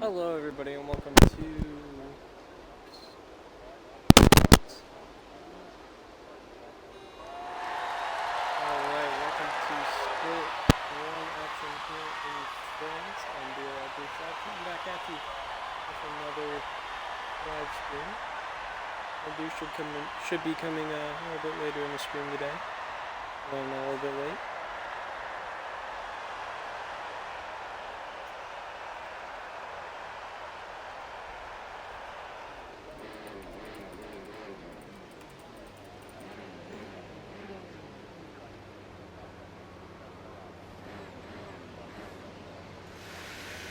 Hello everybody and welcome to Split 1 action here in France on Breakout. Coming back at you with another live stream. Should be coming a little bit later in the stream today. Running a little bit late.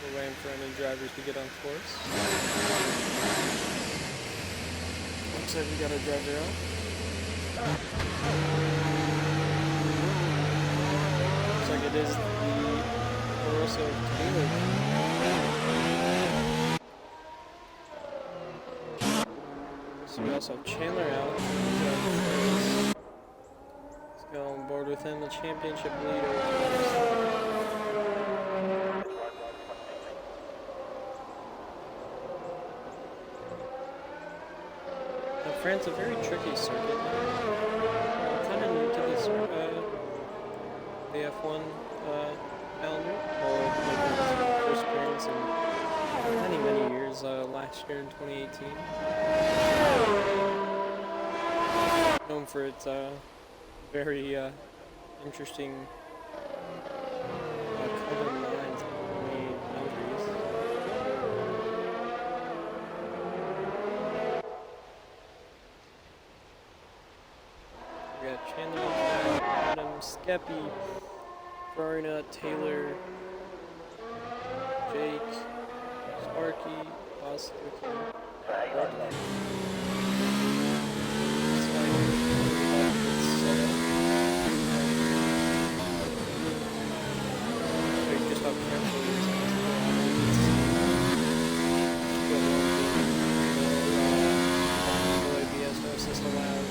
We're waiting for any drivers to get on course. Looks like we got a driver out. Looks like it is the Rosso Taylor. So we also have Chandler out. Let's go on board with him, the championship leader. France, a very tricky circuit. Kind of new to this the F1 calendar, or first appearance in many years. Last year in 2018, known for its very interesting colored lines on the boundaries. We got Chandler, Adam, Skeppy, Farina, Taylor, Jake, Sparky, Oscar, just up ABS, no assist allowed.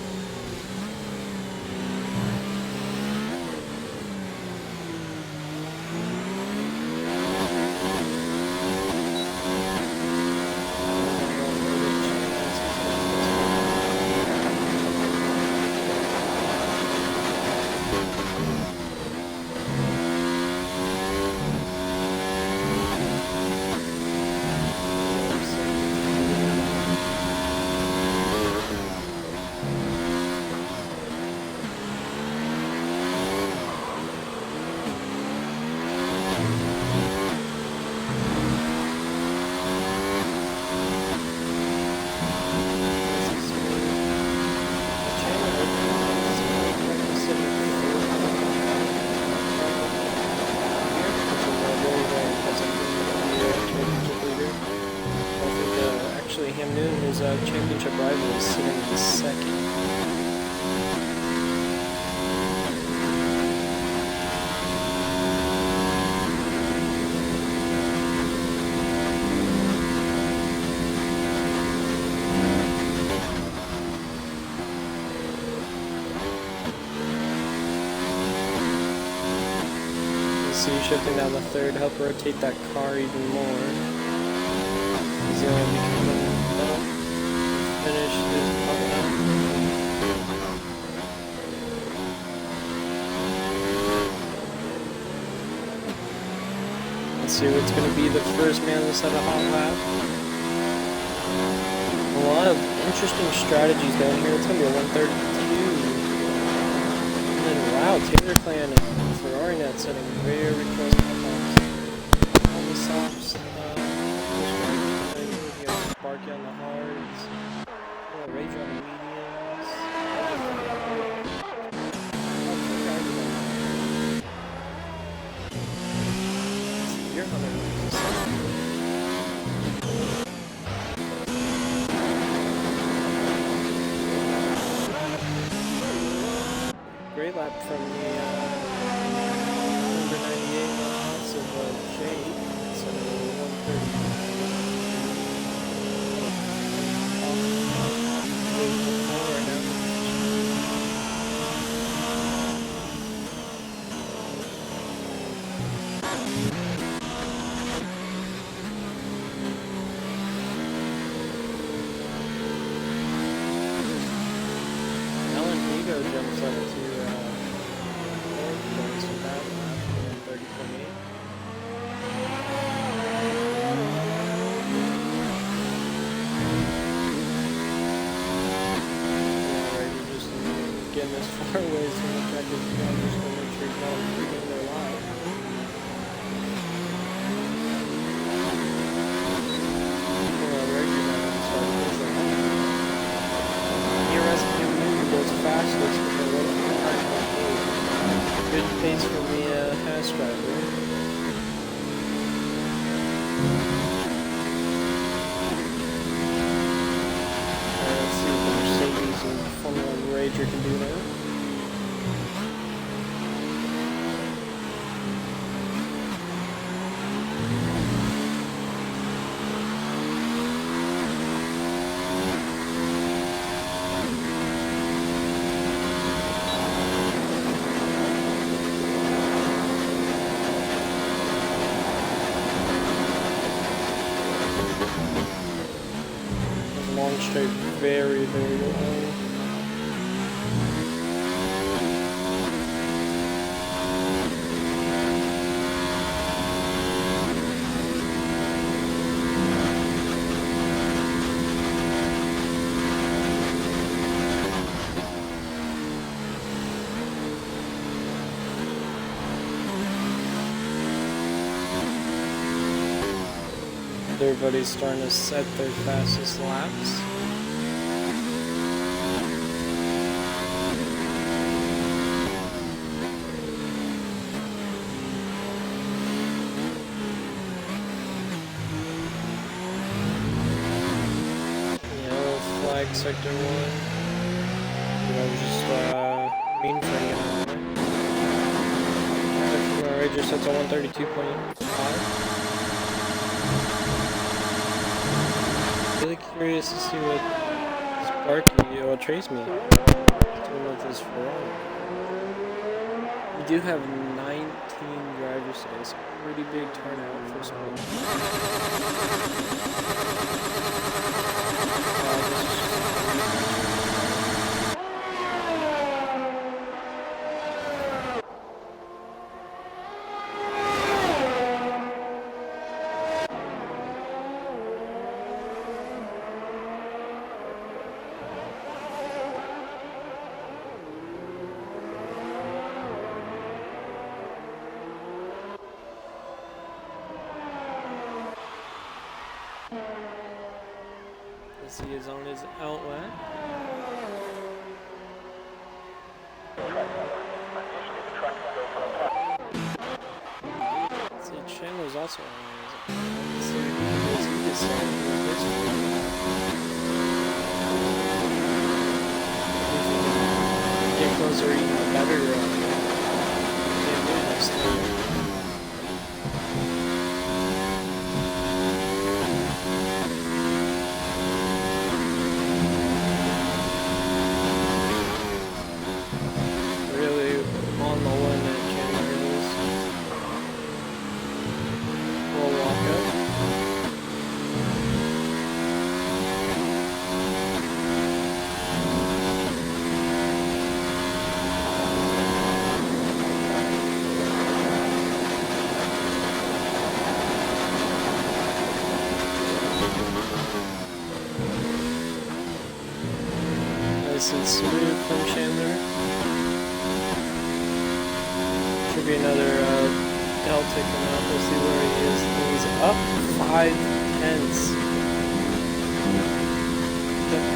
His championship rival is sitting in second. See, shifting down the third, help rotate that car even more. He's going to be coming up. Finish is coming up. Let's see what's going to be the first man to set a hot lap. A lot of interesting strategies down here. It's going to be a 132. And then, wow, Taylor Clan and Ferrari net setting very close to on the softs. Sparky on the hards. Rage on the mediums. You're great lap from the number 98 lots of Jake. So 130. as far away as the track is, you gotta just make sure you're not breathing their lives. Fastest with a little good pace from the fast driver. Let's see what the Mercedes and Formula 1 Rager can do now. Long straight, very, very low. Everybody's starting to set their fastest laps. Yellow flag sector 1. I was just mean for you. Sector 1 Rager sets on 132.5. Really curious to see what Sparky or Trace Me is doing with this Ferrari. We do have 19 drivers today, so pretty big turnout for school. He is on his outlet. See, Chandler's also on his get closer, even better. Nice and smooth from Chandler. Should be another Delta coming up. We'll see where he is. He's up 5/10.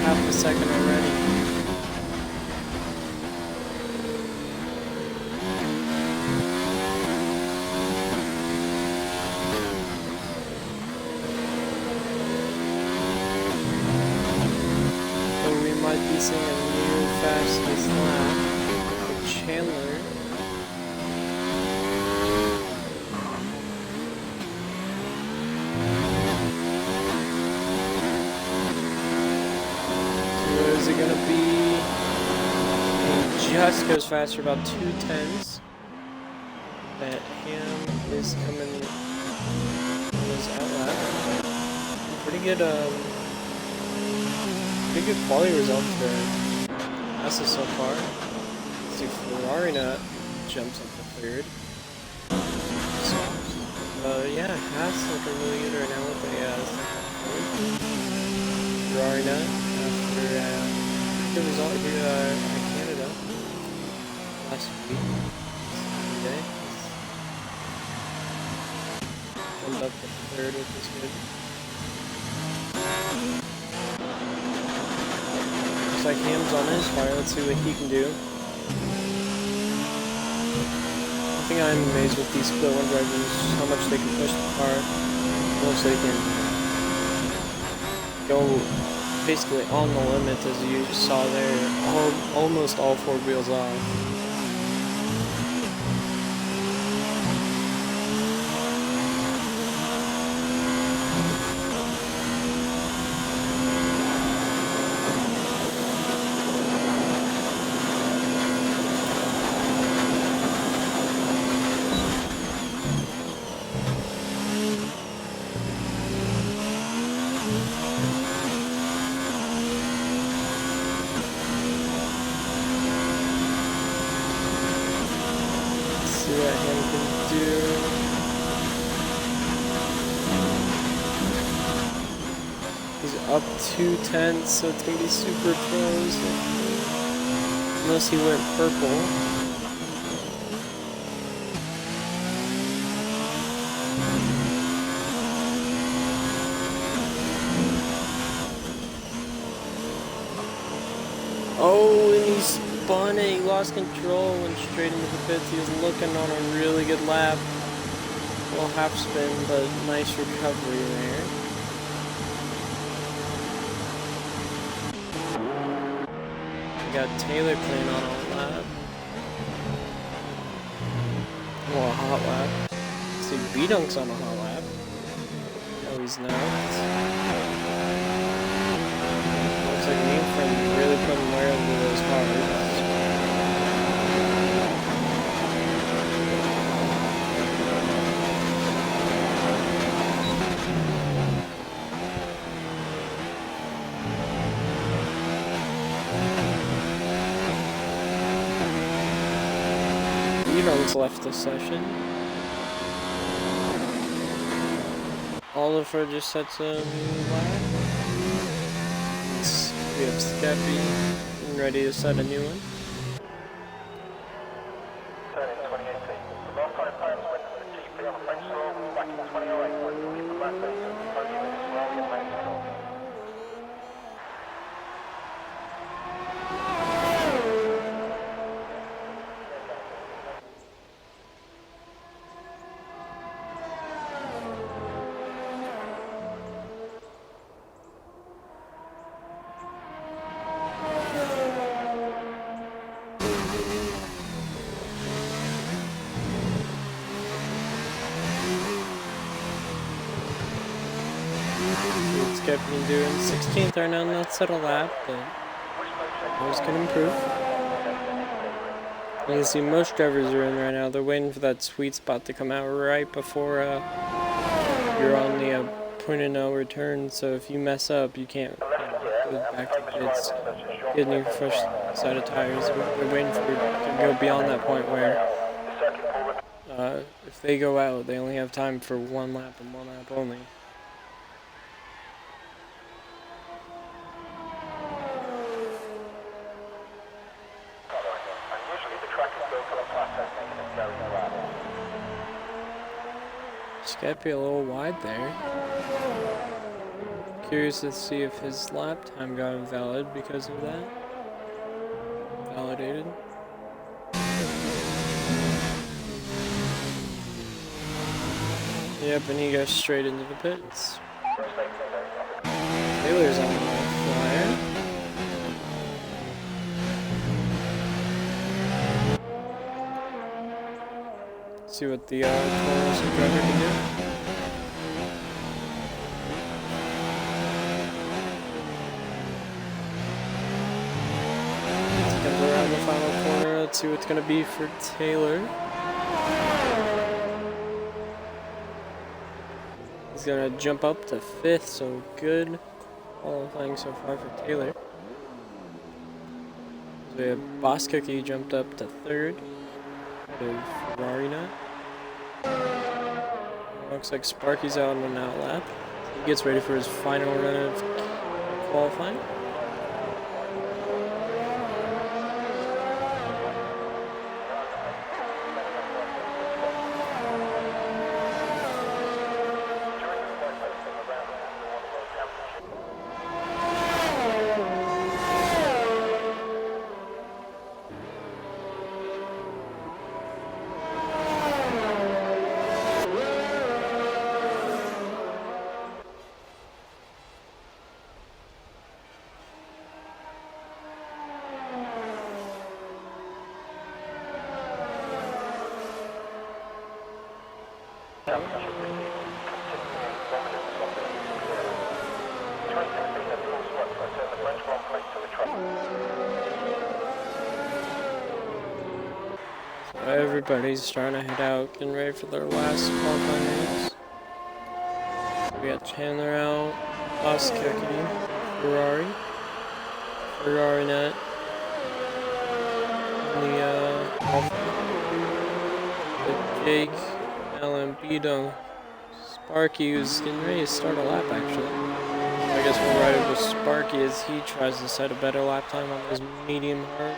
Half a second already. Might be seeing a new fastest lap with Chandler. So is it gonna be? He just goes faster, about 2/10. That Ham is coming in his outlap. Pretty good. Pretty good quality results for Massa so far. Let's see, Ferrari nut jumps up to third. So, yeah, Haas looking really good right now with the Ferrari nut after good result here in Canada. last week. Today. Jumped up to third, which is good. Looks like Ham's on his fire. Let's see what he can do. One thing I'm amazed with these split one drivers is how much they can push the car. How much they can go basically on the limit, as you saw there. Almost all four wheels off. See what Ham can do. He's up 2/10, so it's gonna be super close. Unless he went purple. Oh, and he spun it. He lost control, went straight into the pits. He was looking on a really good lap. A little half spin, but nice recovery there. We got Taylor playing on a lap. Well, a hot lap. See, B-Dunk's on a hot lap. No, he's not. Looks like me from really putting wear into those hards. B-Dunk's left the session. Oliver just sets a new lap. We have Skeppy ready to set a new one. Kept me doing 16th right now, not set a lap, but I was gonna improve. You can see most drivers are in right now. They're waiting for that sweet spot to come out right before you're on the point of no return. So if you mess up, you can't go back to the pits, get new fresh set of tires. We're waiting for it to go beyond that point where if they go out, they only have time for one lap and one lap only. Skeppy a little wide there. Curious to see if his lap time got invalid because of that. Validated. Yep, and he goes straight into the pits. Taylor's on the flyer. See what the Taurus driver can do. Let's get around the final corner. Let's see what's going to be for Taylor. He's going to jump up to 5th, so good qualifying so far for Taylor. So we have Boss Cookie jumped up to 3rd. Ferrari now. Looks like Sparky's out on an out lap. He gets ready for his final run of qualifying. Everybody's trying to head out, getting ready for their last qualifying race. We got Chandler out, Oskeki, Ferrari net, the Jake, Alan, B-Dunk, Sparky, who's getting ready to start a lap actually. I guess we'll ride it with Sparky as he tries to set a better lap time on his medium hard.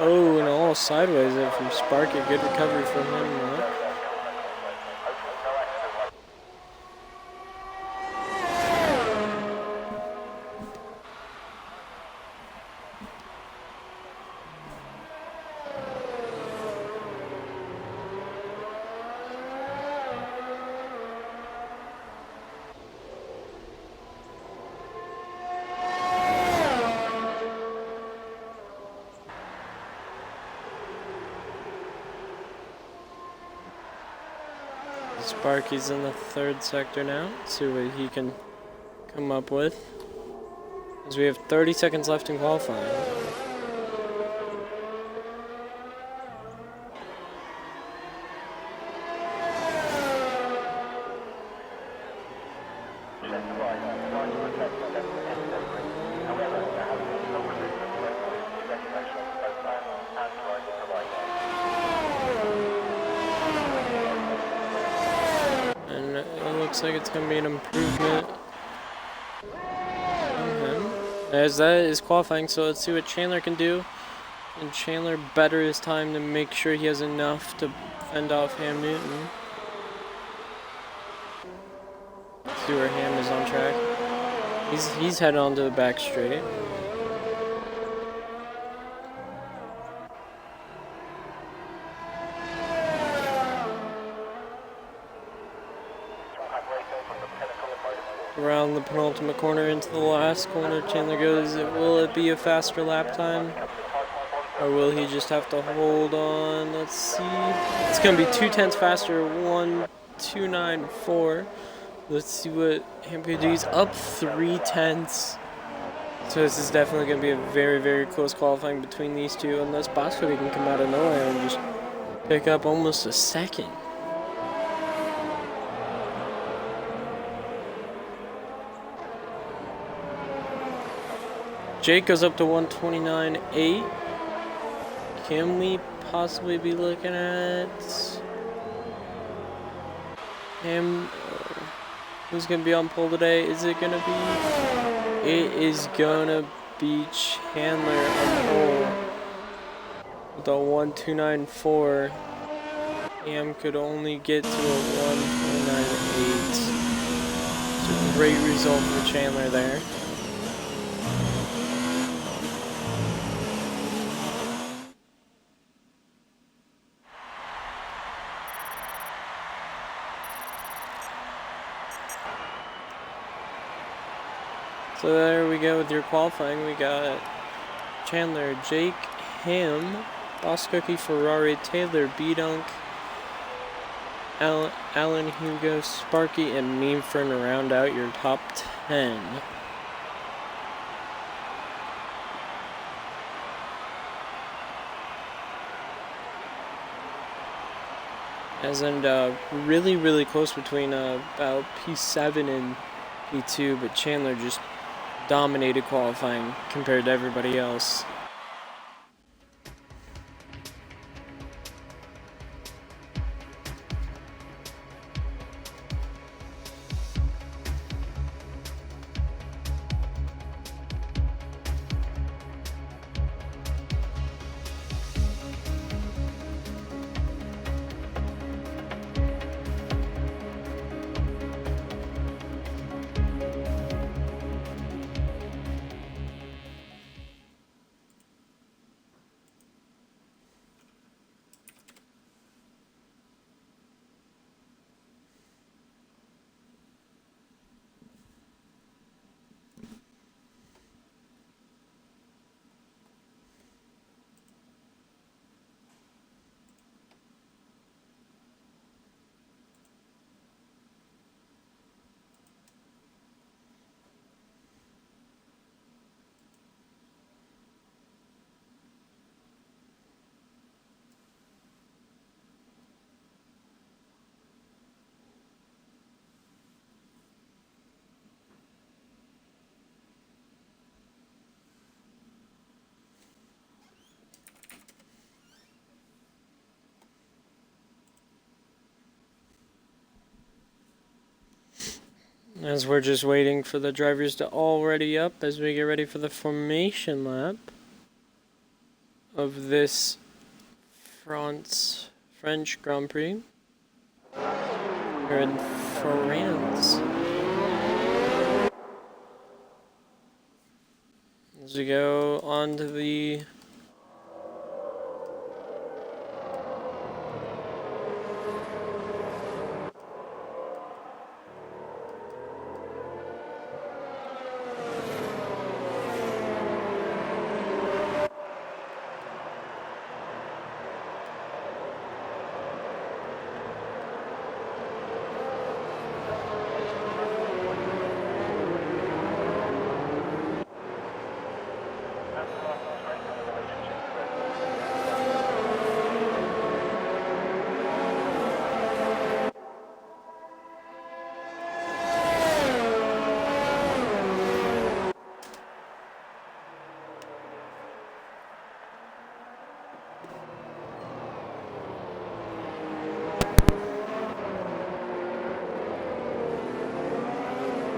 Oh, and all sideways there from Sparky. Good recovery from him. Sparky's in the third sector now. Let's see what he can come up with. As we have 30 seconds left in qualifying. Looks like it's going to be an improvement on him. As that is qualifying, so let's see what Chandler can do. And Chandler better his time to make sure he has enough to fend off Ham Newton. Let's see where Ham is on track. He's headed onto the back straight. Around the penultimate corner into the last corner, Chandler goes. Will it be a faster lap time? Or will he just have to hold on? Let's see. It's going to be 2/10 faster. 1:2.94. Let's see what Ham can do. He's up 3/10. So this is definitely going to be a very, very close qualifying between these two. Unless Bosco can come out of nowhere and just pick up almost a second. Jake goes up to 1:29.8. Can we possibly be looking at him? Who's going to be on pole today? Is it going to be? It is going to be Chandler on pole with a 1:2.94. Ham could only get to a 1:29.8. It's a great result for Chandler there. So there we go with your qualifying. We got Chandler, Jake, Ham, Boss Cookie, Ferrari, Taylor, B-Dunk, Alan, Hugo, Sparky, and Meanfern to round out your top 10. As in really, really close between about P7 and P2, but Chandler just dominated qualifying compared to everybody else. As we're just waiting for the drivers to all ready up as we get ready for the formation lap of this French Grand Prix here in France. As we go on to the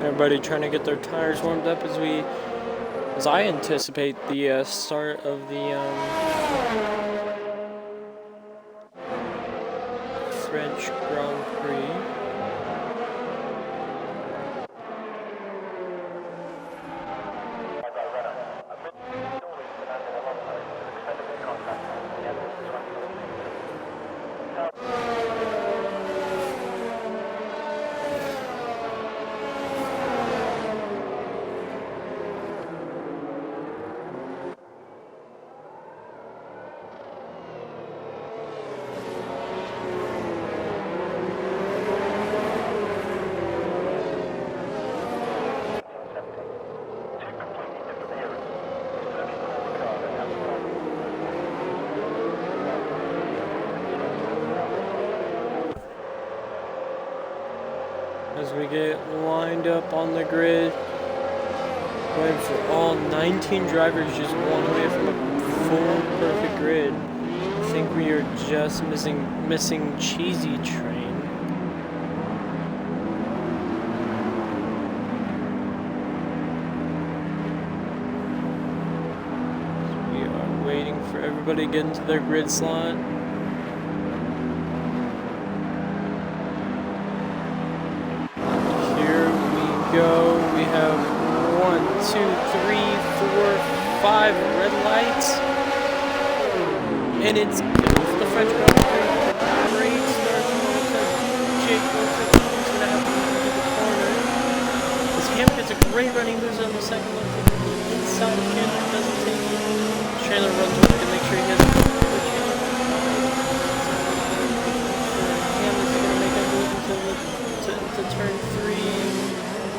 everybody trying to get their tires warmed up as I anticipate the start of the French Grand Prix. As we get lined up on the grid, waiting for all 19 drivers, just one away from a full perfect grid. I think we are just missing Cheesy Train. So we are waiting for everybody to get into their grid slot. Go. We have 1, 2, 3, 4, 5 red lights, and it's good for the French Grand Prix. Great start from Jake looks like he's gonna have to move to the corner. As Ham gets a great running boost on the second look from the inside of Chandler, doesn't take it. Chandler runs with it to make sure he has a good Ham is gonna make a move to turn 3.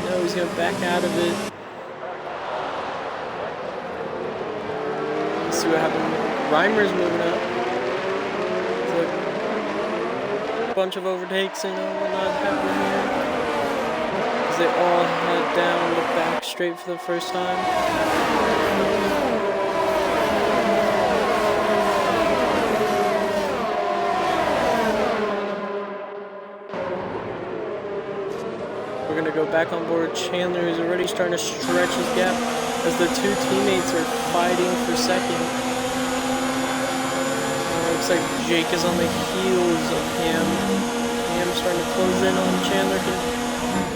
No, he's going to back out of it. Let's see what happened. Reimer's moving up. There's a bunch of overtakes and whatnot happening here. As they all head down the back straight for the first time. We're going to go back on board Chandler, who's already starting to stretch his gap as the two teammates are fighting for second. It looks like Jake is on the heels of Ham. Ham's starting to close in on Chandler. Can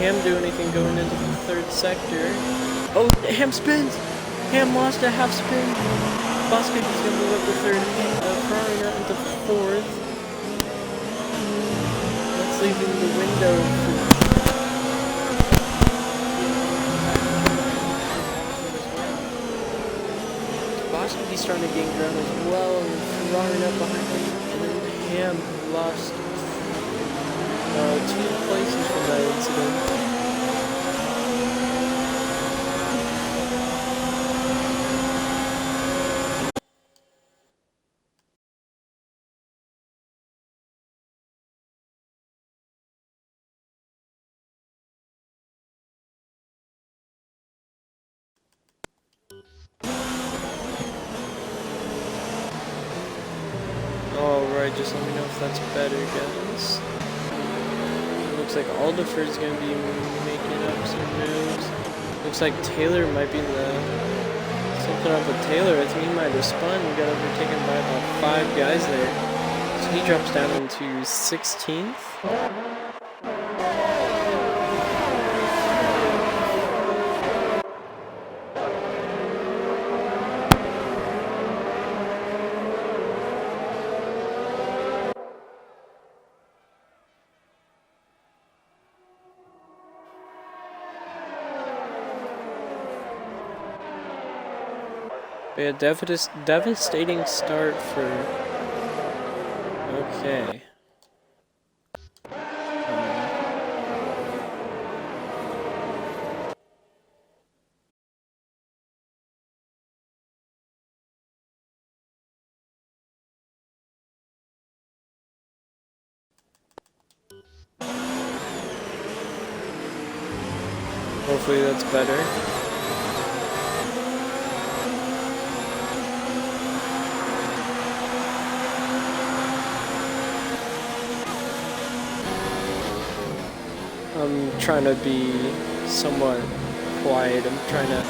Ham do anything going into the third sector? Oh, Ham spins! Ham lost a half spin. Bosco is going to move up to third. Ferrari out into fourth. That's leaving the window for he's starting to gain ground as well, and Ferrari up behind him, and then Ham lost 2 places from that incident. Alright, just let me know if that's better, guys. Looks like Aldifer's gonna be making up some moves. Looks like Taylor might be something up with Taylor. I think he might have spun and got overtaken by about 5 guys there. So he drops down into 16th. Yeah, devastating start for... Okay. Hopefully that's better. I'm trying to be somewhat quiet. I'm trying to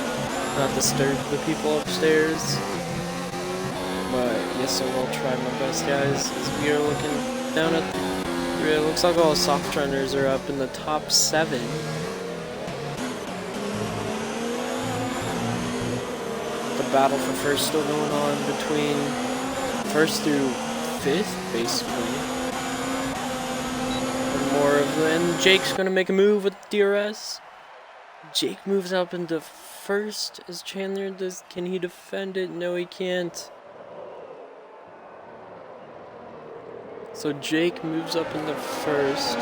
not disturb the people upstairs. But yes, I will try my best, guys. As we are looking down at it looks like all the soft runners are up in the top 7. The battle for first still going on between 1st through 5th, basically. More of them. And Jake's gonna make a move with DRS. Jake moves up into 1st as Chandler does. Can he defend it? No, he can't. So Jake moves up into 1st.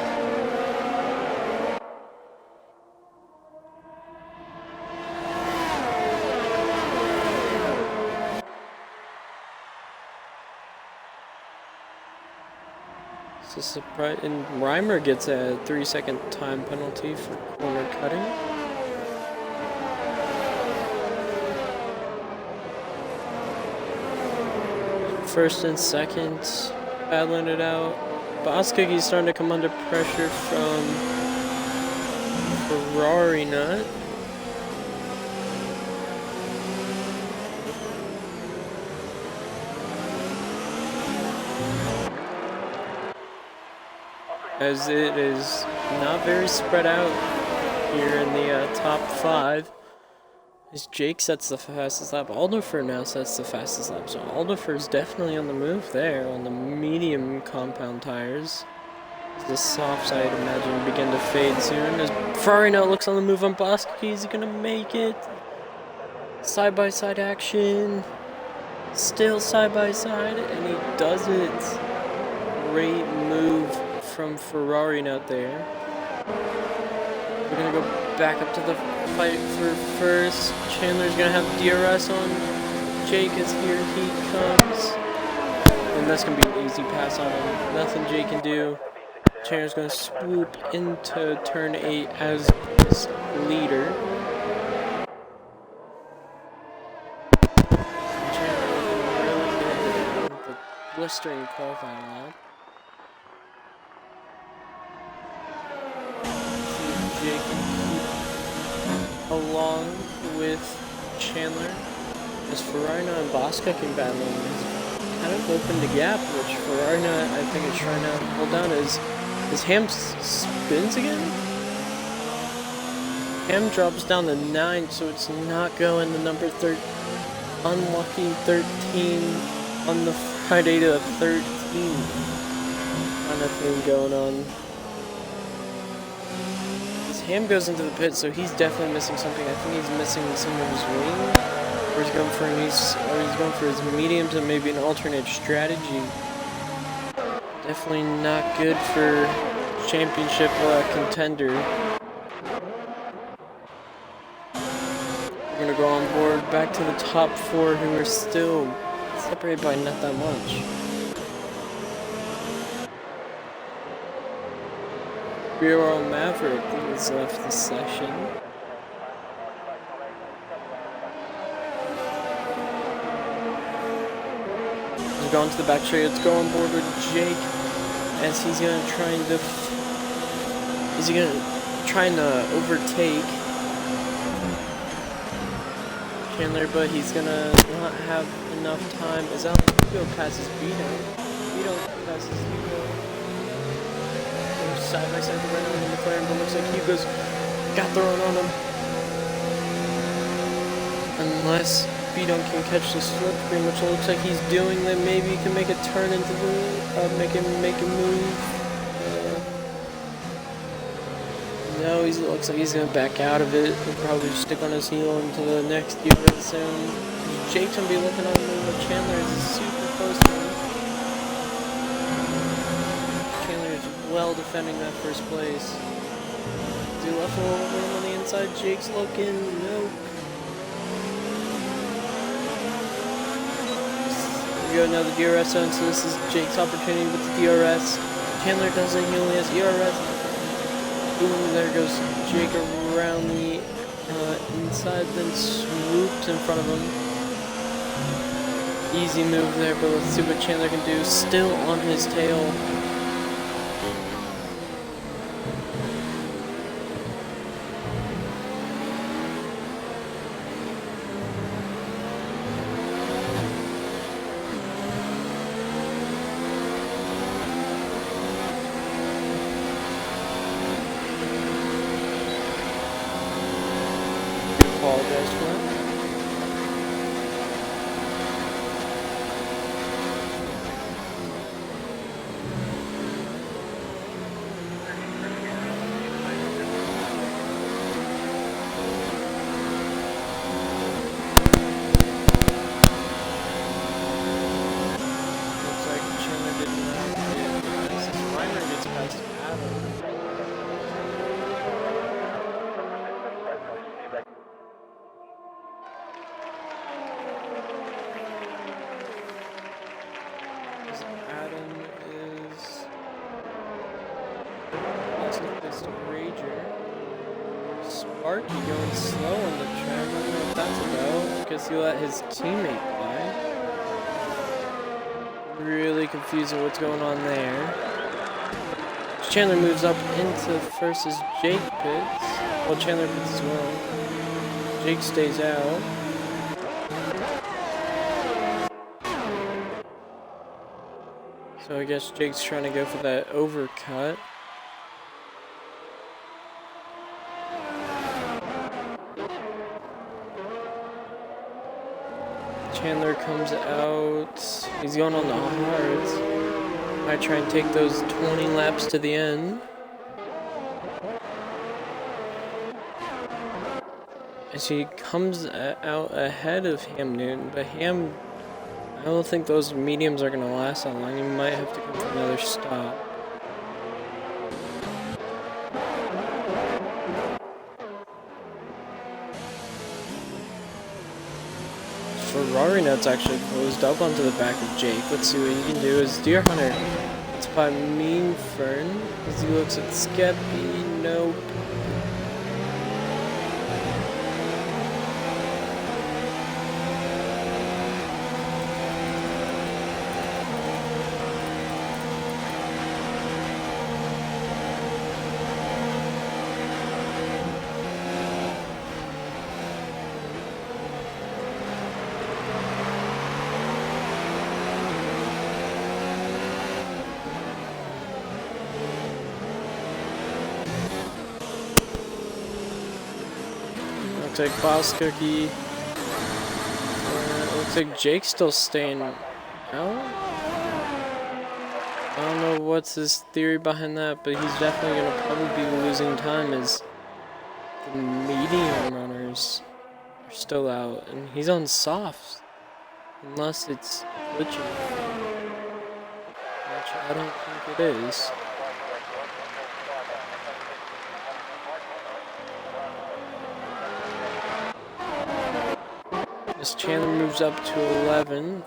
It's a surprise, and Reimer gets a 3-second time penalty for corner cutting. First and second, battling it out. Boss Cookie's starting to come under pressure from Ferrari Nut. As it is not very spread out here in the top 5. As Jake sets the fastest lap, Aldifer now sets the fastest lap. So Aldifer's definitely on the move there on the medium compound tires. The softs, I'd imagine, begin to fade soon. As Ferrari now looks on the move on Bosky, is he gonna make it? Side-by-side action. Still side-by-side, and he does it. Great move from Ferrari out there. We're gonna go back up to the fight for first. Chandler's gonna have DRS on Jake as here he comes. And that's gonna be an easy pass on him. Nothing Jake can do. Chandler's gonna swoop into turn 8 as his leader. Chandler looking really good with the blistering qualifying lap. Jake can keep along with Chandler as Ferrari and Bosca can battle has kind of opened the gap, which Ferrari I think is trying to hold down. His Ham spins again? Ham drops down to 9, so it's not going the number 13. Unlucky 13 on the Friday to 13 kind of thing going on. Ham goes into the pit, so he's definitely missing something. I think he's missing some of his wing. Or he's going for his mediums and maybe an alternate strategy. Definitely not good for championship contender. We're gonna go on board back to the top 4, who are still separated by not that much. Bureau Maverick has left the session. He's going to the back straight. Let's go on board with Jake as he's going to try and Is he gonna try and overtake Chandler, but he's gonna not have enough time as Hugo passes Vito. Vito passes Hugo. They're side by side right on the McLaren, but looks like Hugo's got thrown on him. Unless Vito can catch the slipstream, which it looks like he's doing, then maybe he can make a turn into the make a move. No, he looks like he's gonna back out of it. He'll probably stick on his heel into the next unit soon. Jake's gonna be looking on the move, but Chandler is super close to him. Chandler is well defending that first place. Is he left a little room on the inside? Jake's looking. Nope. Here we go, now the DRS zone, so this is Jake's opportunity with the DRS. Chandler doesn't, he only has DRS. Boom, there goes Jake around the inside, then swoops in front of him. Easy move there, but let's see what Chandler can do. Still on his tail. Apologize for that. Looks like Chandler did not get Reimer gets past Adam. Sparky going slow on the track. I don't know what that's about, because he let his teammate by. Really confusing what's going on there. Chandler moves up into first as Jake pits. Well, Chandler pits as well. Jake stays out. So I guess Jake's trying to go for that overcut. Chandler comes out. He's going on the hards. Might try and take those 20 laps to the end. As he comes out ahead of Ham Newton, but Ham, I don't think those mediums are going to last that long. He might have to come for another stop. Ferrari nuts actually closed up onto the back of Jake. Let's see what he can do. Is Deer Hunter. It's by Mean Fern. As he looks at Skeppy. Nope. Looks like Boss Cookie. Looks like Jake's still staying out. I don't know what's his theory behind that, but he's definitely going to probably be losing time as the medium runners are still out. And he's on softs. Unless it's glitching. Which I don't think it is. As Chandler moves up to 11th.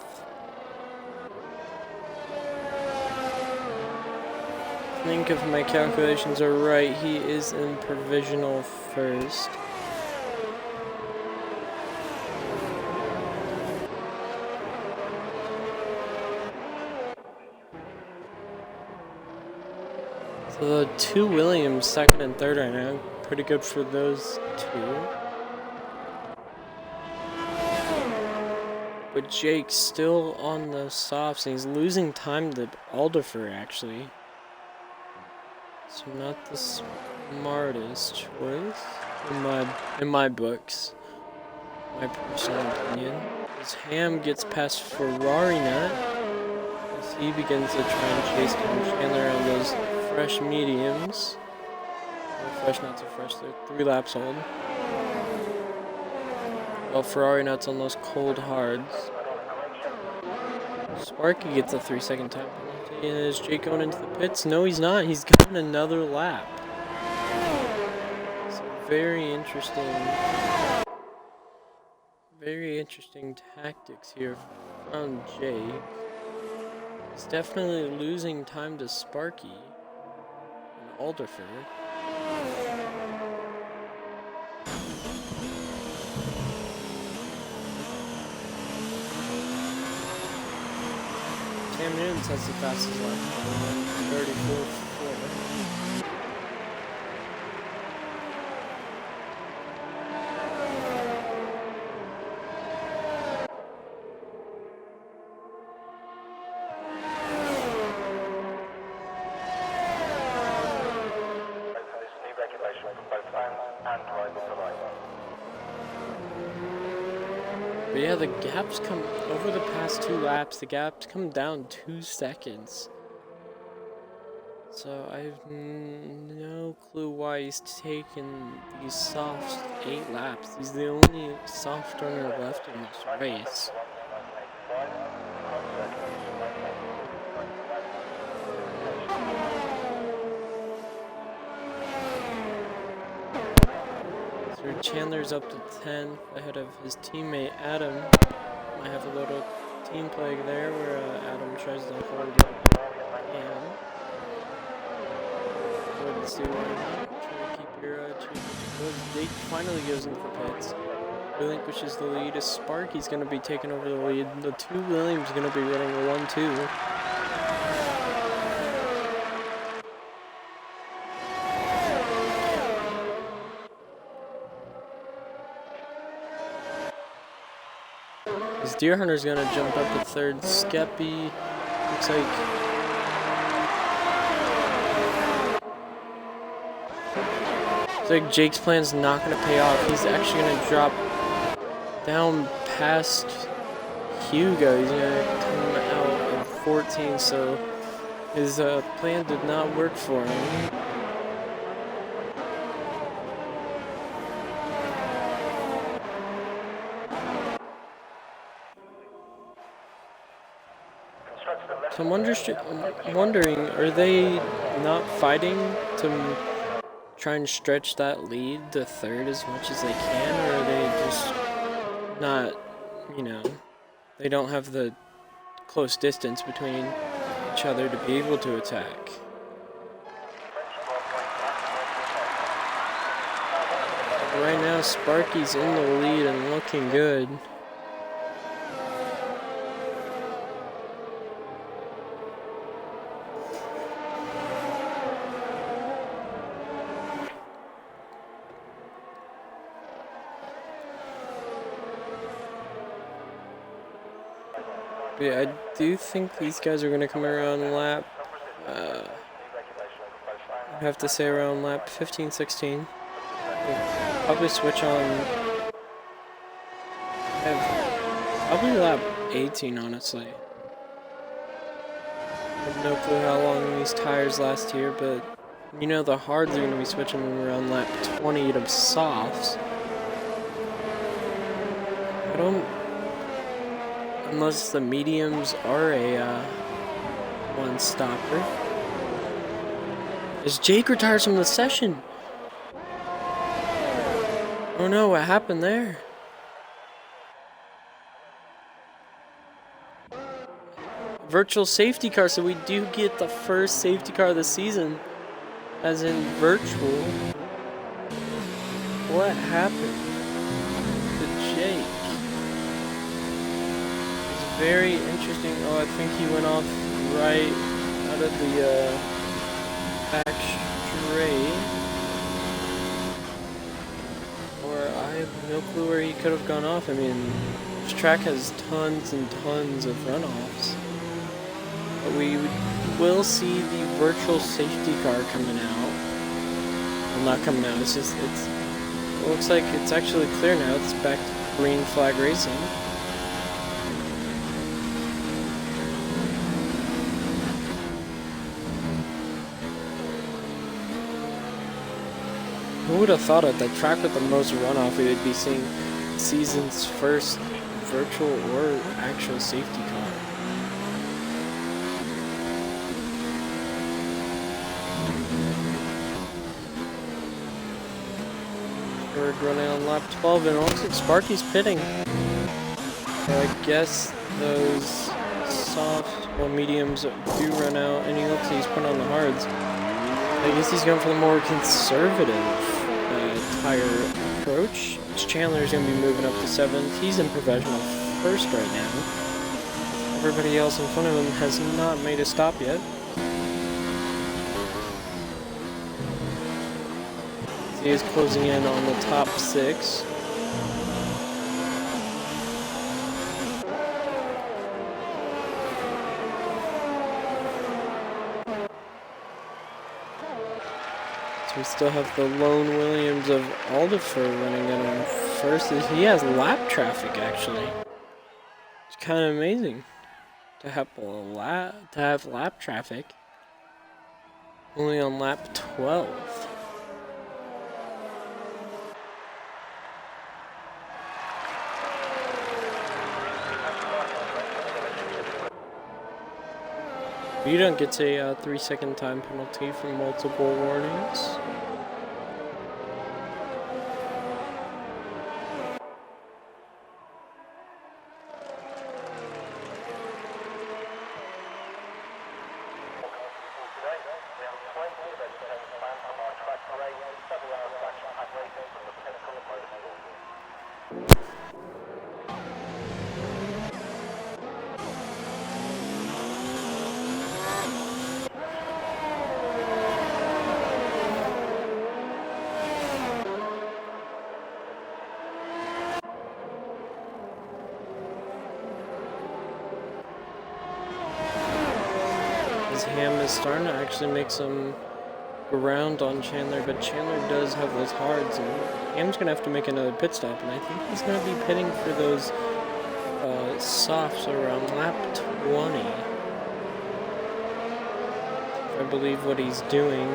I think if my calculations are right, he is in provisional first. So the two Williams, second and third right now, pretty good for those two. But Jake's still on the softs, and he's losing time to Alderfer, actually. So not the smartest choice in my books. My personal opinion. As Ham gets past Ferrari Nut, as he begins to try and chase down Chandler on those fresh mediums. Or fresh, not so fresh, they're 3 laps old. While Ferrari Nut's on those cold hards. Sparky gets a 3-second time penalty. And is Jake going into the pits? No, he's not. He's got another lap. So very interesting tactics here from Jake. He's definitely losing time to Sparky and Alderfer. Cam Newton has the fastest lap, 34.4. But yeah, the gaps come over the past 2 laps. The gaps come down 2 seconds. So I have no clue why he's taken these soft 8 laps. He's the only soft runner left in this race. Chandler's up to 10th ahead of his teammate Adam. Might have a little team plague there where Adam tries to hold Cam. Wouldn't see why not. Try to keep your championship. Jake finally goes in for pits. Relinquishes the lead as Sparky's going to be taking over the lead. The 2 Williams going to be running a 1-2. Deer Hunter's gonna jump up to 3rd. Skeppy looks like Jake's plan's not gonna pay off. He's actually gonna drop down past Hugo. He's gonna come out in 14, so his plan did not work for him. So I'm wondering, are they not fighting to try and stretch that lead to 3rd as much as they can, or are they just not, they don't have the close distance between each other to be able to attack? Right now, Sparky's in the lead and looking good. Yeah, I do think these guys are going to come around lap, I have to say around lap 15, 16. We'll probably switch on, probably lap 18, honestly. I have no clue how long these tires last here, but the hards are going to be switching around lap 20 to softs. Unless the mediums are a one-stopper. As Jake retires from the session. Oh no, what happened there? Virtual safety car, so we do get the first safety car of the season. As in virtual. What happened to Jake? Very interesting. Oh, I think he went off right out of the back straight. Or I have no clue where he could have gone off. I mean, this track has tons and tons of runoffs. But we will see the virtual safety car coming out. Well, not coming out, it looks like it's actually clear now. It's back to green flag racing. Who would have thought at the track with the most runoff we would be seeing season's first virtual or actual safety car? Third running on lap 12, and it looks like Sparky's pitting. So I guess those soft or mediums do run out, and he looks like he's putting on the hards. I guess he's going for the more conservative tire approach. Chandler's going to be moving up to 7th. He's in provisional first right now. Everybody else in front of him has not made a stop yet. He is closing in on the top 6. We still have the lone Williams of Alderfer running in on first. He has lap traffic, actually. It's kind of amazing to have lap traffic only on lap 12. You don't get a 3-second time penalty for multiple warnings. Ham is starting to actually make some ground on Chandler, but Chandler does have those hards, and Ham's going to have to make another pit stop, and I think he's going to be pitting for those softs around lap 20. I believe what he's doing.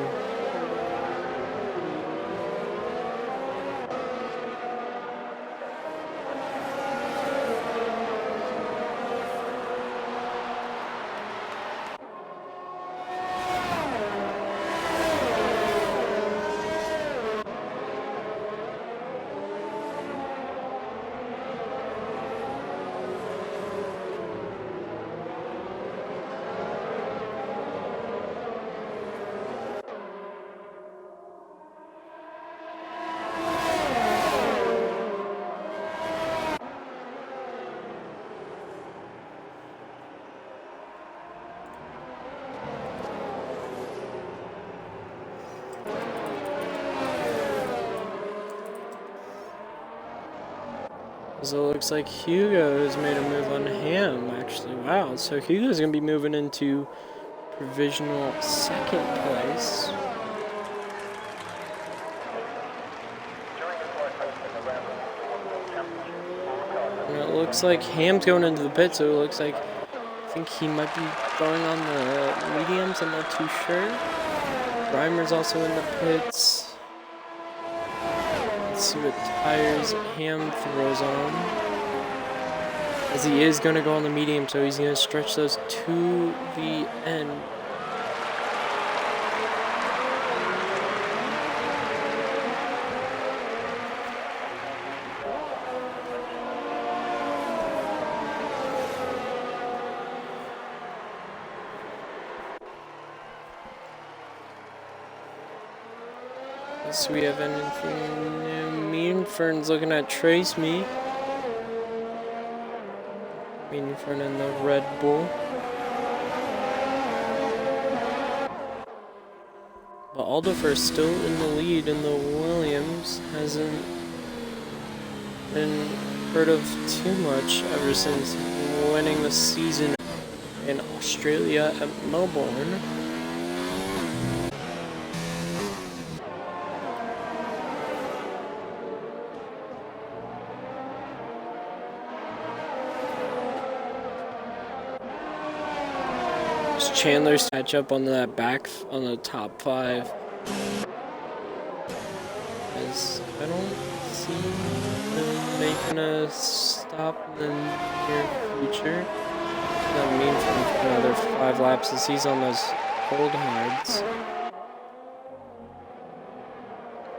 So it looks like Hugo has made a move on Ham, actually. Wow, so Hugo's going to be moving into provisional 2nd place. And it looks like Ham's going into the pit, so it looks like I think he might be going on the mediums, I'm not too sure. Reimer's also in the pits. Let's see what tires Ham throws on. As he is going to go on the medium, so he's going to stretch those to the end. Let's see, we have anything new? Meanfern's looking at Trace Me. Meanfern in the Red Bull. Alderfer still in the lead, and the Williams hasn't been heard of too much ever since winning the season in Australia at Melbourne. Chandler's catch up on that on the top 5. As I don't see them making a stop in the near future. That means for another 5 laps as he's on those cold hards.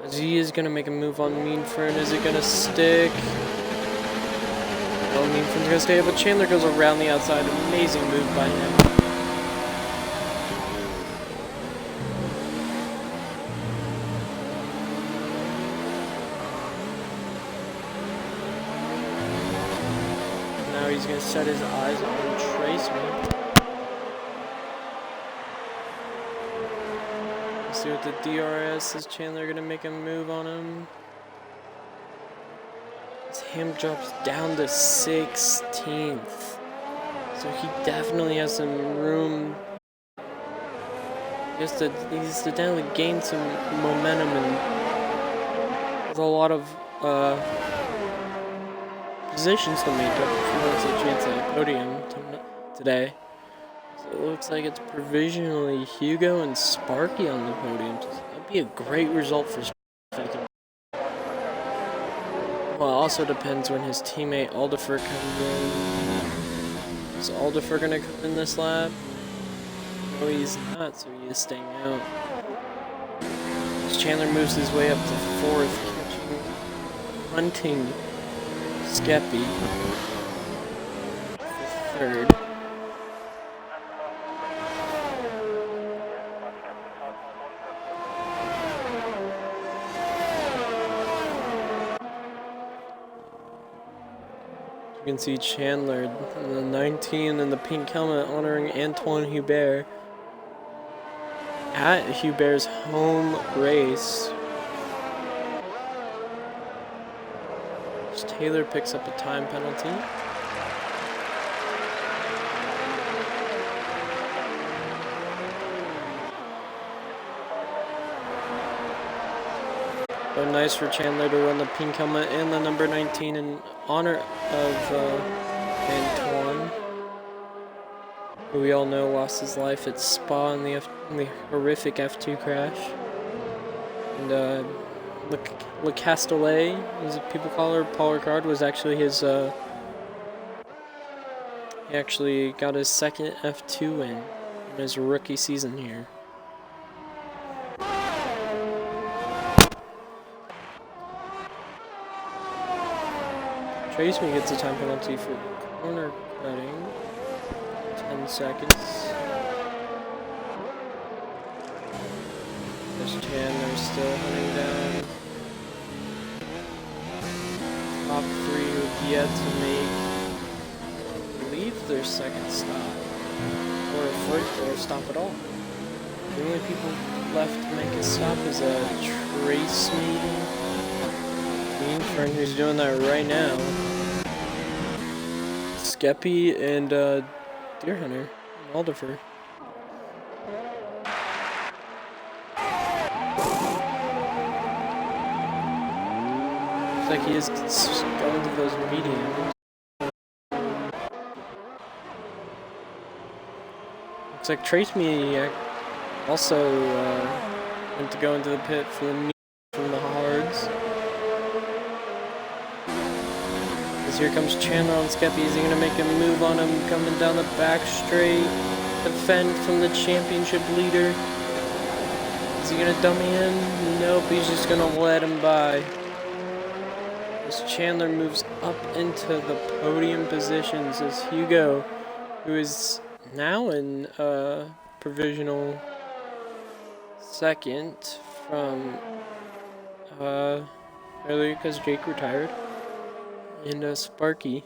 As he is gonna make a move on Meanfern, is it gonna stick? No, Meanfern's gonna stay, but Chandler goes around the outside. Amazing move by him. He's going to set his eyes on Traceman. Let's see what the DRS is. Chandler going to make a move on him. His ham drops down to 16th. So he definitely has some room. He's to definitely gain some momentum, and there's a lot of positions to make up if he wants a chance at a podium today. So it looks like it's provisionally Hugo and Sparky on the podium. That'd be a great result for Sparky. Well, it also depends when his teammate Alderfer comes in. Is Alderfer gonna come in this lap? No, he's not, so he is staying out. Chandler moves his way up to 4th, hunting Skeppy for 3rd. You can see Chandler in the 19 in the pink helmet honoring Antoine Hubert at Hubert's home race. Taylor picks up a time penalty. But nice for Chandler to run the pink helmet and the number 19 in honor of Antoine, who we all know lost his life at Spa in the horrific F2 crash. And Le Castellet, as people call her, Paul Ricard, was actually his, he actually got his 2nd F2 win in his rookie season here. Traceman gets a time penalty for corner cutting, 10 seconds. There's Chandler still hunting down. Top 3 with yet to make, I believe, their 2nd stop, or a first or stop at all. The only people left to make a stop is Traceman, Meanfern, who's doing that right now, Skeppy, and Deer Hunter, and Alderfer. Looks like he is going to those mediums. Looks like Traceman also went to go into the pit for the medium from the hards. As here comes Chandler on Skeppy. Is he going to make a move on him coming down the back straight? Defend from the championship leader. Is he going to dummy in? Nope, he's just going to let him by. As Chandler moves up into the podium positions as Hugo, who is now in provisional 2nd from earlier because Jake retired, and Sparky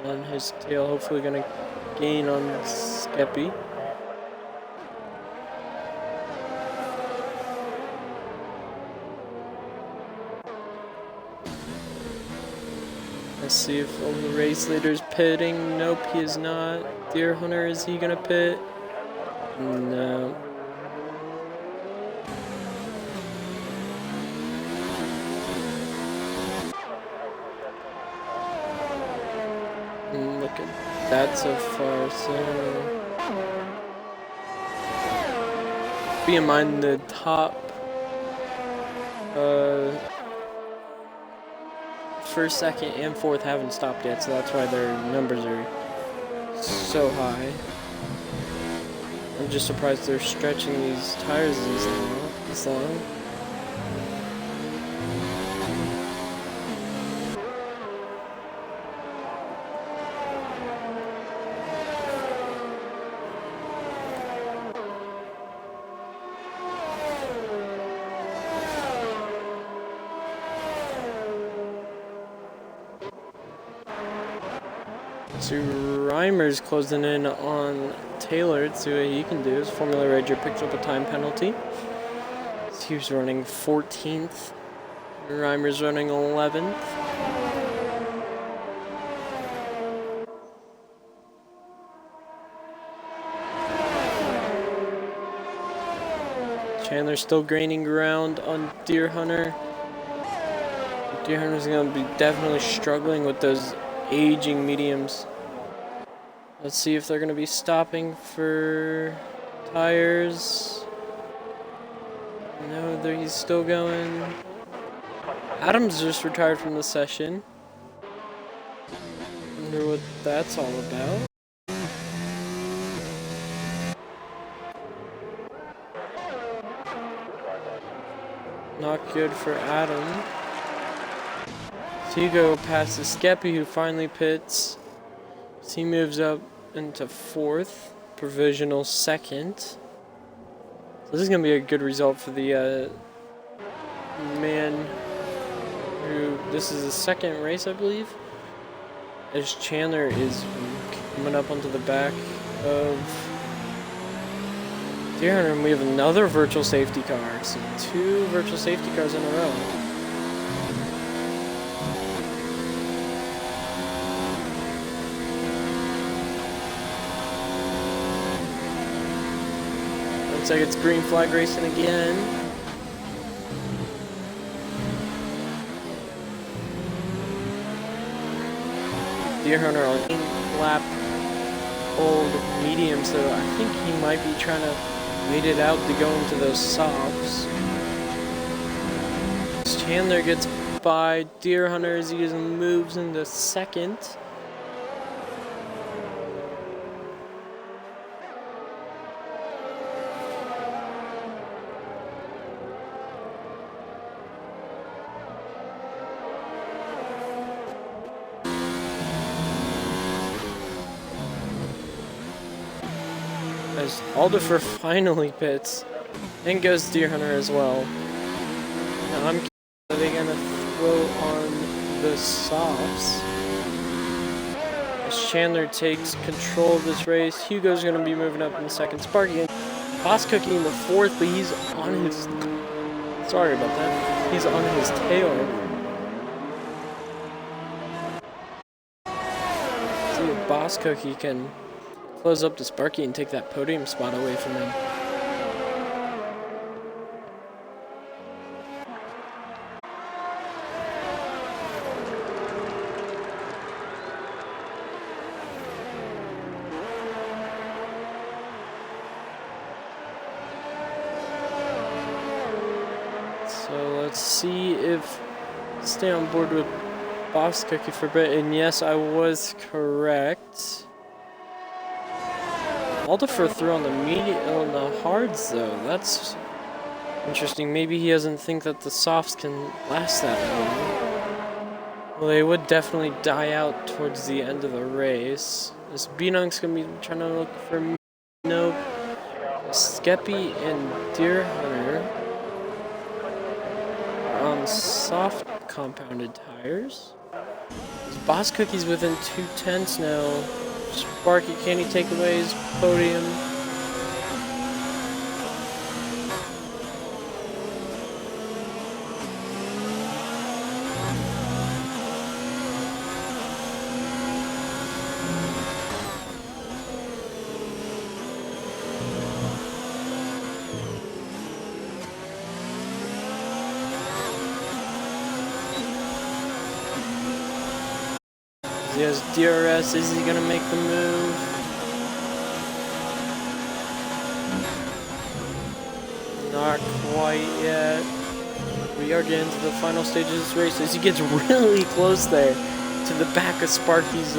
on his tail, hopefully going to gain on Skeppy. Let's see if the race leader's pitting. Nope, he is not. Deer Hunter, is he gonna pit? No. Look at that so far. So be in mind the top first, second, and fourth haven't stopped yet, so that's why their numbers are so high. I'm just surprised they're stretching these tires this long. So Reimer's closing in on Taylor to see what he can do. His Formula Ranger picked up a time penalty. So he was running 14th. Reimer's running 11th. Chandler's still gaining ground on Deer Hunter. Deer Hunter's going to be definitely struggling with those aging mediums. Let's see if they're going to be stopping for tires. No, he's still going. Adams just retired from the session. Wonder what that's all about. Not good for Adam. So you go past the Skeppy, who finally pits. So he moves up into 4th, provisional 2nd. So this is going to be a good result for the man who, this is his second race, I believe, as Chandler is coming up onto the back of Deer Hunter, and we have another virtual safety car. So 2 virtual safety cars in a row. Looks like it's green flag racing again. Deer Hunter on lap old medium, so I think he might be trying to wait it out to go into those softs. Chandler gets by Deer Hunter as he moves into 2nd. As Aldifer finally pits, and goes Deer Hunter as well. Now I'm curious, are they gonna throw on the softs? As Chandler takes control of this race, Hugo's gonna be moving up in 2nd. Sparky and Boss Cookie in the 4th, but he's on his, sorry about that, he's on his tail. See if Boss Cookie can close up to Sparky and take that podium spot away from him. So let's see if stay on board with Boss Cookie for a bit, and yes, I was correct. Aldifer threw on the hards though. That's interesting. Maybe he doesn't think that the softs can last that long. Well, they would definitely die out towards the end of the race. This Beanonk's gonna be trying to look for nope. Skeppy and Deer Hunter are on soft compounded tires. Boss Cookie's within 2/10 now. Sparky, can he take away his podium? He has DRS. Is he gonna make the move? Not quite yet. We are getting to the final stages of this race as he gets really close there to the back of Sparky's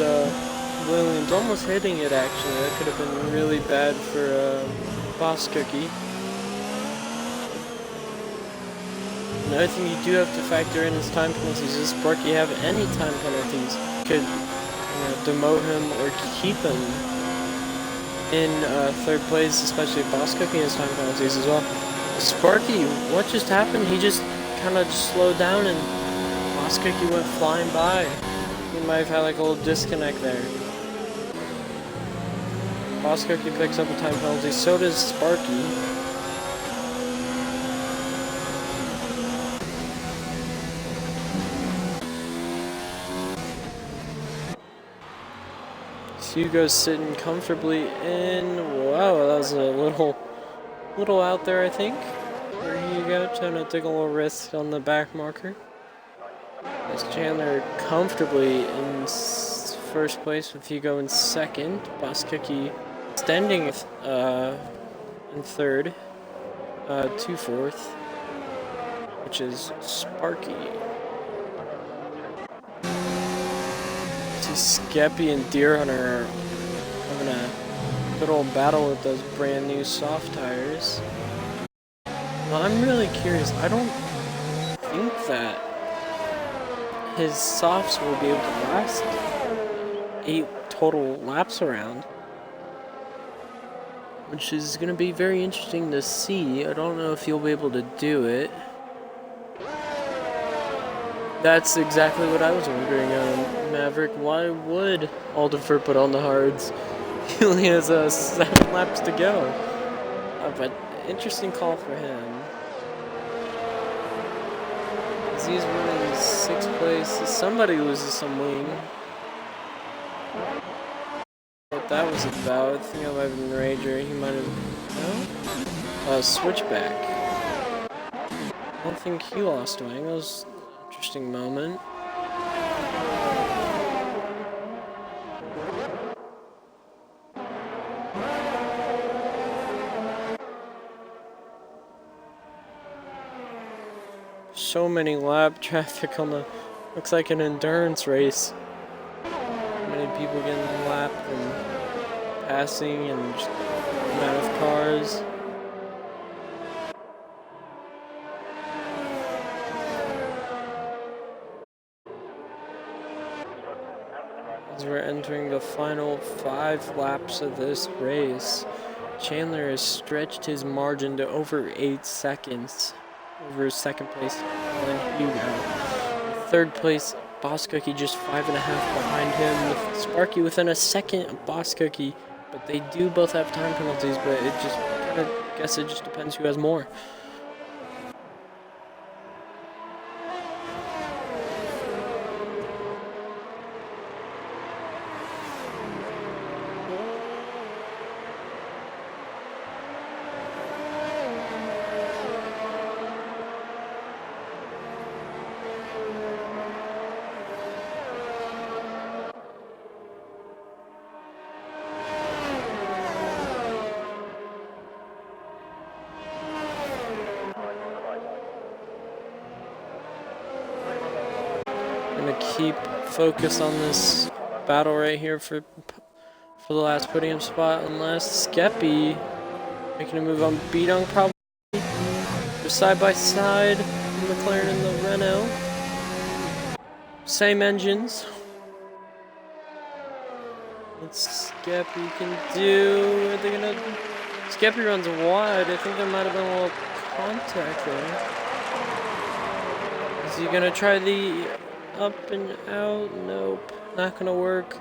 Williams. Almost hitting it, actually. That could have been really bad for Boss Cookie. Another thing you do have to factor in is time penalties. Does Sparky have any time penalties? Could demote him or keep him in third place, especially if Boss Cookie has time penalties as well. Sparky, what just happened? He just kind of slowed down and Boss Cookie went flying by. He might have had like a little disconnect there. Boss Cookie picks up a time penalty, so does Sparky. Hugo's sitting comfortably in. Wow, that was a little out there, I think. There you go, trying to take a little risk on the back marker. As Chandler comfortably in first place with Hugo in second. Boss Cookie extending in third to fourth, which is Sparky. Skeppy and Deer Hunter are having a good old battle with those brand new soft tires. Well, I'm really curious. I don't think that his softs will be able to last 8 total laps around, which is going to be very interesting to see. I don't know if he'll be able to do it. That's exactly what I was wondering, Maverick. Why would Alderfer put on the hards? He only has 7 laps to go. But interesting call for him. As he's running 6th place, somebody loses some wing. What that was about, I think I might have been Rager. He might have, no? Switchback. I don't think he lost wing. That was interesting moment. So many lap traffic on the, looks like an endurance race. Many people getting lapped and passing and just the amount of cars. As we're entering the final 5 laps of this race, Chandler has stretched his margin to over 8 seconds over second place Glenn Hugo. Third place, Boss Cookie just 5.5 behind him, with Sparky within a second of Boss Cookie, but they do both have time penalties, but it just kind of, guess it just depends who has more. Keep focus on this battle right here for the last podium spot, unless Skeppy making a move on Bidong probably. They're side by side, the McLaren and the Renault. Same engines. What's Skeppy can do? Are they gonna? Skeppy runs wide. I think there might have been a little contact there. Is he gonna try the up and out? Nope, not gonna work.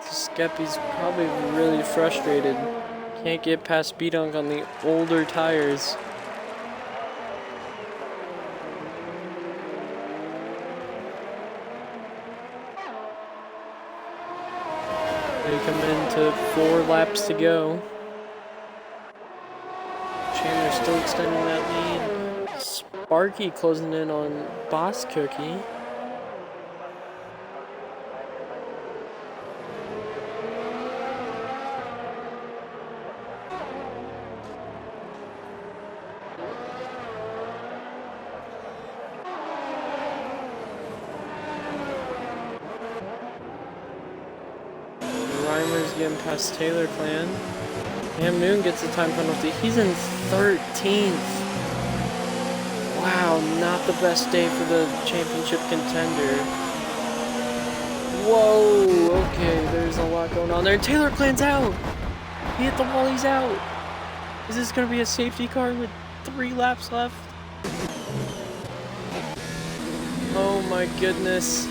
Skeppy's probably really frustrated. Can't get past Bidong on the older tires. They come into 4 laps to go. Chandler's still extending that lead. Sparky closing in on Boss Cookie. Reimer's getting past Taylor Clan. Cam Noon gets a time penalty. He's in 13th. Wow, not the best day for the championship contender. Whoa, okay, there's a lot going on there. Taylor Clan's out. He hit the wall, he's out. Is this going to be a safety car with 3 laps left? Oh my goodness.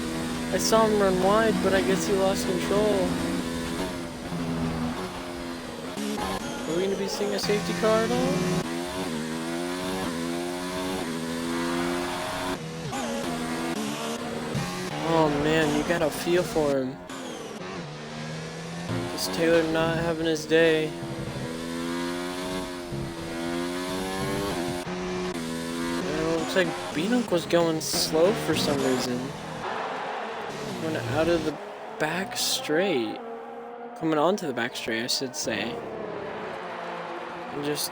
I saw him run wide, but I guess he lost control. Are we going to be seeing a safety car at all? Oh man, you got a feel for him. Just Taylor not having his day. It looks like Beanuk was going slow for some reason. Coming out of the back straight. Coming onto the back straight, I should say. And just,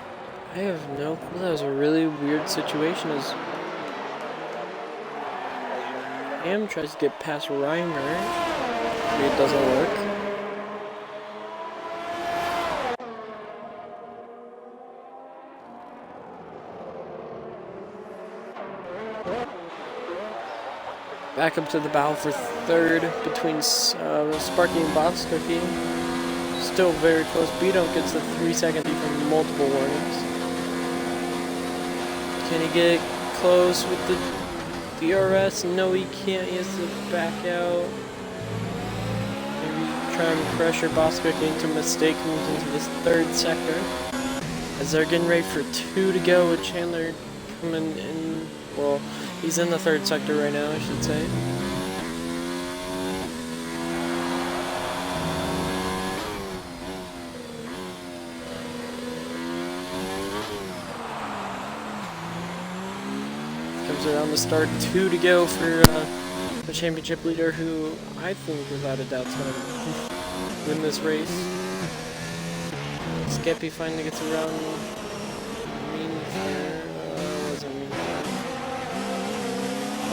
I have no clue. That was a really weird situation as Cam tries to get past Reimer. It doesn't work. Back up to the battle for third between Sparky and Boss Cookie. Still very close. Beto gets the 3-second lead from multiple warnings. Can he get close with the DRS? No, he can't. He has to back out. Maybe try and pressure Boss Cookie into a mistake, moves into this third sector. As they're getting ready for 2 to go with Chandler coming in. Well, he's in the third sector right now, I should say. Comes around the start, 2 to go for the championship leader, who I think without a doubt is going to win this race. Skeppy finally gets around.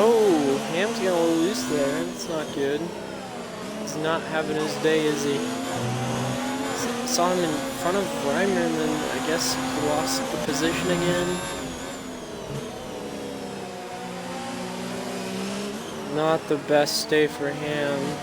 Oh, Ham's getting a little loose there. That's not good. He's not having his day, is he? Saw him in front of Reimer, and then I guess he lost the position again. Not the best day for Ham.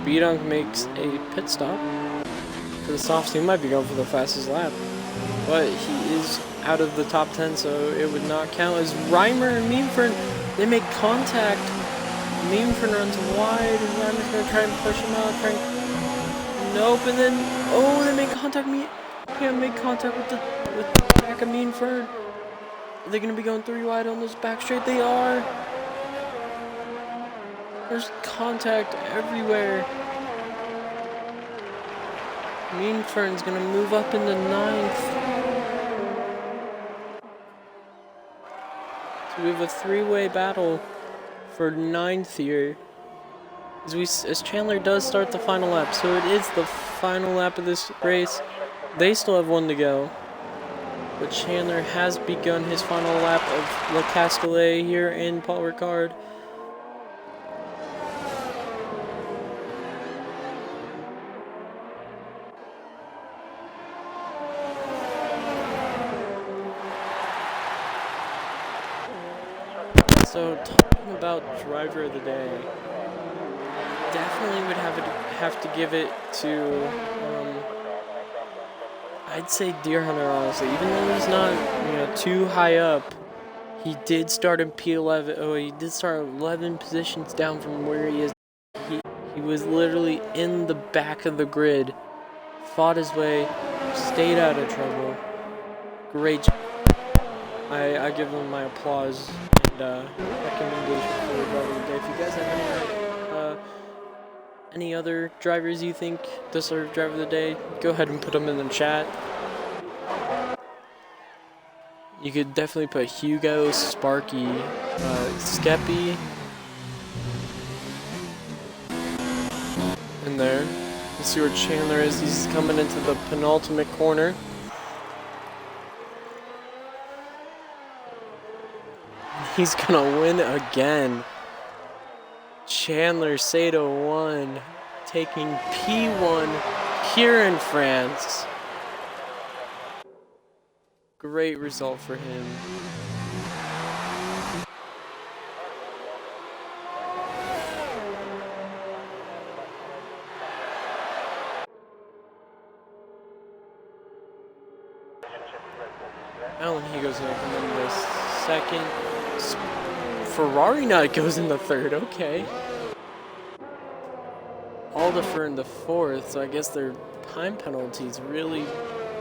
Beedunk makes a pit stop for the softs. He might be going for the fastest lap, but he is out of the top 10, so it would not count. As Reimer and Meanford, they make contact. Meanford runs wide, and Reimer's gonna try and push him out. Nope, and then they make contact. Can't make contact with the back of Meanford. Are they gonna be going 3 wide on this back straight? They are. There's contact everywhere. Meanfern's gonna move up into 9th. So we have a 3-way battle for 9th here. As Chandler does start the final lap, so it is the final lap of this race. They still have 1 to go. But Chandler has begun his final lap of Le Castellet here in Paul Ricard. So, talking about driver of the day, definitely would have to give it to, I'd say Deer Hunter, honestly. Even though he's not, too high up, he did start in P11. Oh, he did start 11 positions down from where he is. He was literally in the back of the grid fought his way, stayed out of trouble. Great job. I give him my applause and recommendation for the driver of the day. If you guys have any other drivers you think deserve driver of the day, go ahead and put them in the chat. You could definitely put Hugo, Sparky, Skeppy in there. Let's see where Chandler is. He's coming into the penultimate corner. He's gonna win again. Chandler Sato won, taking P1 here in France. Great result for him. Alan Higo's gonna come in the second. Ferrari Nut goes in the third, okay. Aldifer in the fourth, so I guess their time penalties really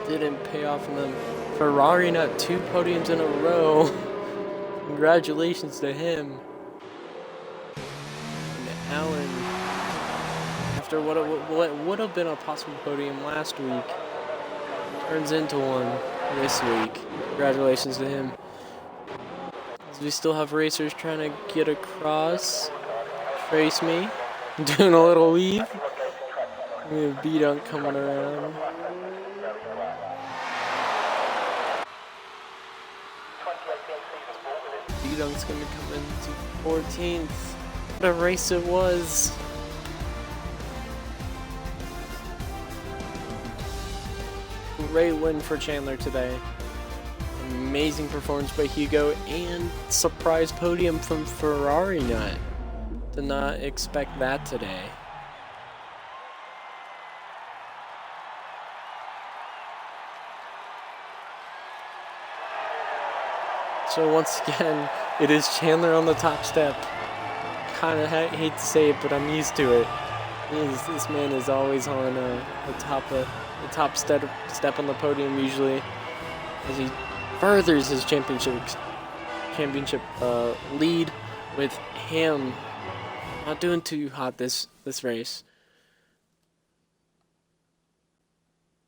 didn't pay off in them. Ferrari Nut 2 podiums in a row. Congratulations to him. And Alan, after what would have been a possible podium last week, turns into one this week. Congratulations to him. As we still have racers trying to get across. Trace me. Doing a little weave. We have B-Dunk coming around. B-Dunk's going to come into 14th. What a race it was. Great win for Chandler today. Amazing performance by Hugo and surprise podium from Ferrari Nut. Did not expect that today. So once again, it is Chandler on the top step. Kind of hate to say it, but I'm used to it. This man is always on the top step on the podium usually, as he furthers his championship lead with Ham not doing too hot this race.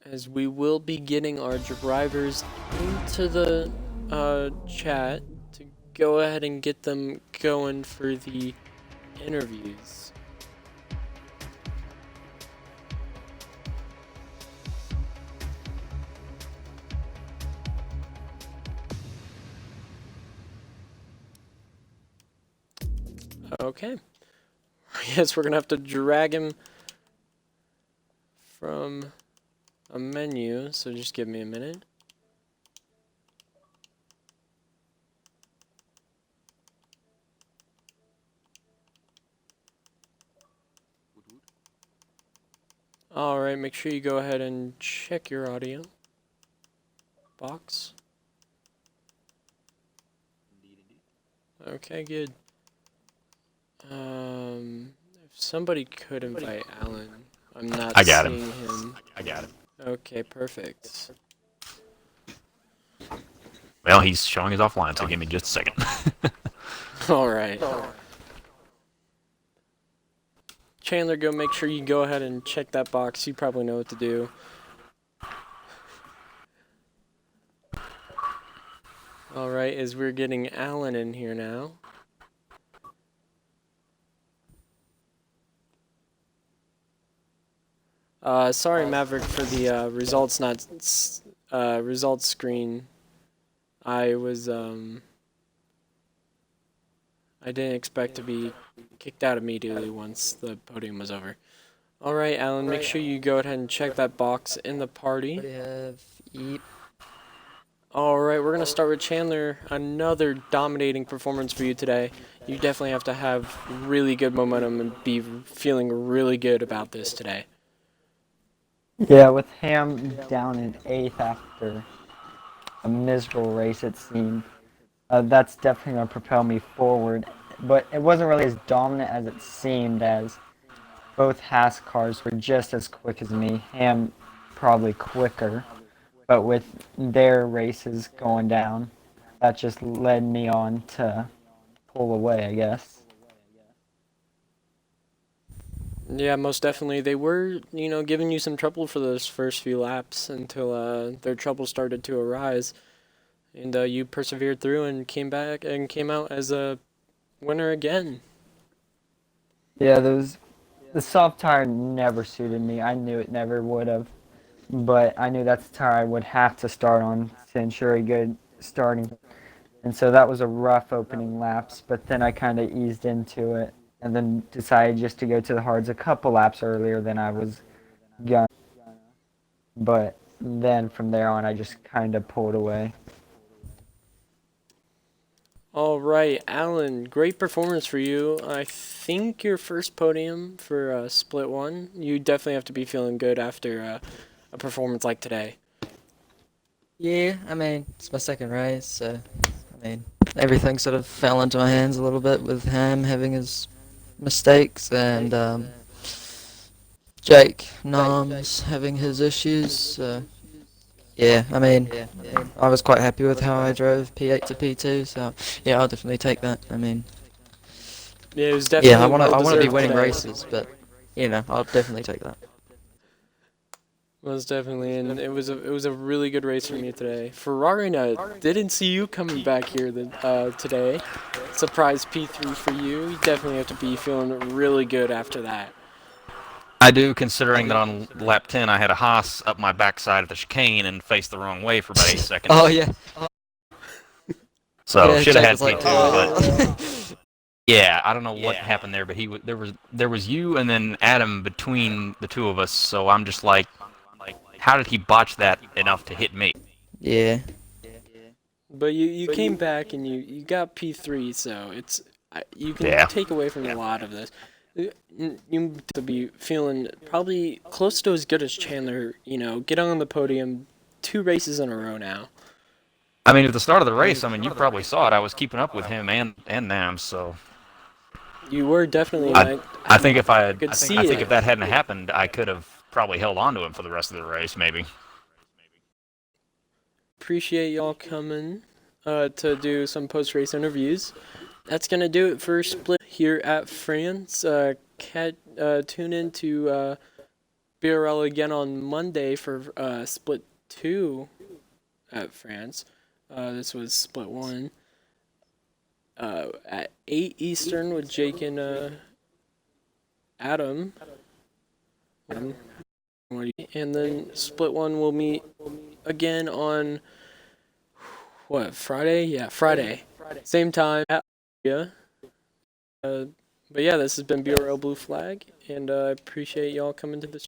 As we will be getting our drivers into the chat to go ahead and get them going for the interviews. Okay. Yes, we're gonna have to drag him from a menu, so just give me a minute. Alright, make sure you go ahead and check your audio box. Okay, good. If somebody could invite Alan, I'm not seeing him. I got it. Okay, perfect. Well, he's showing us offline, so give me just a second. Alright. Chandler, go make sure you go ahead and check that box. You probably know what to do. Alright, as we're getting Alan in here now. Sorry, Maverick, for the results screen. I didn't expect to be kicked out immediately once the podium was over. Alright, Alan, make sure you go ahead and check that box in the party. Alright, we're going to start with Chandler. Another dominating performance for you today. You definitely have to have really good momentum and be feeling really good about this today. Yeah, with Ham down in 8th after a miserable race, it seemed. That's definitely going to propel me forward. But it wasn't really as dominant as it seemed, as both Haas cars were just as quick as me. Ham probably quicker. But with their races going down, that just led me on to pull away, I guess. Yeah, most definitely. They were, giving you some trouble for those first few laps until their trouble started to arise, and you persevered through and came back and came out as a winner again. Yeah, the soft tire never suited me. I knew it never would have, but I knew that's the tire I would have to start on to ensure a good starting. And so that was a rough opening laps, but then I kind of eased into it and then decided just to go to the hards a couple laps earlier than I was gonna. But then from there on, I just kind of pulled away. All right, Alan, great performance for you. I think your first podium for Split 1. You definitely have to be feeling good after a performance like today. Yeah, I mean, it's my second race, so I mean, everything sort of fell into my hands a little bit with Ham having his mistakes and Jake Noms having his issues. So yeah, I mean, I was quite happy with how I drove P8 to P2. So yeah, I'll definitely take that. I mean, Yeah, it was yeah, definitely I want to be well-deserved winning today. races, but I'll definitely take that. Most definitely, and it was a really good race from you today. Ferrari Nut, didn't see you coming back here today. Surprise P3 for you. You definitely have to be feeling really good after that. I do, considering that on lap 10 I had a Haas up my backside of the chicane and faced the wrong way for about 8 seconds. Oh yeah, So yeah, should have Jake had was like, P2, oh. but yeah, I don't know what happened there, but there was you and then Adam between the two of us. So I'm just like, how did he botch that enough to hit me? Yeah. But you came back and you got P3, so you can Yeah. take away from a lot of this. You have to be feeling probably close to as good as Chandler. Get on the podium 2 races in a row now. I mean, at the start of the race, I mean, you probably saw it. I was keeping up with him and Nam, so You were definitely, and I think if I could see I think it. if that hadn't happened, I could have probably held on to him for the rest of the race, maybe. Appreciate y'all coming to do some post-race interviews. That's gonna do it for Split here at France. Tune in to BRL again on Monday for Split 2 at France. This was Split 1 at 8 Eastern with Jake and Adam. And then Split 1 will meet again on what, Friday? Yeah, Friday. Same time at yeah. But yeah, this has been BRL Blue Flag, and I appreciate y'all coming to the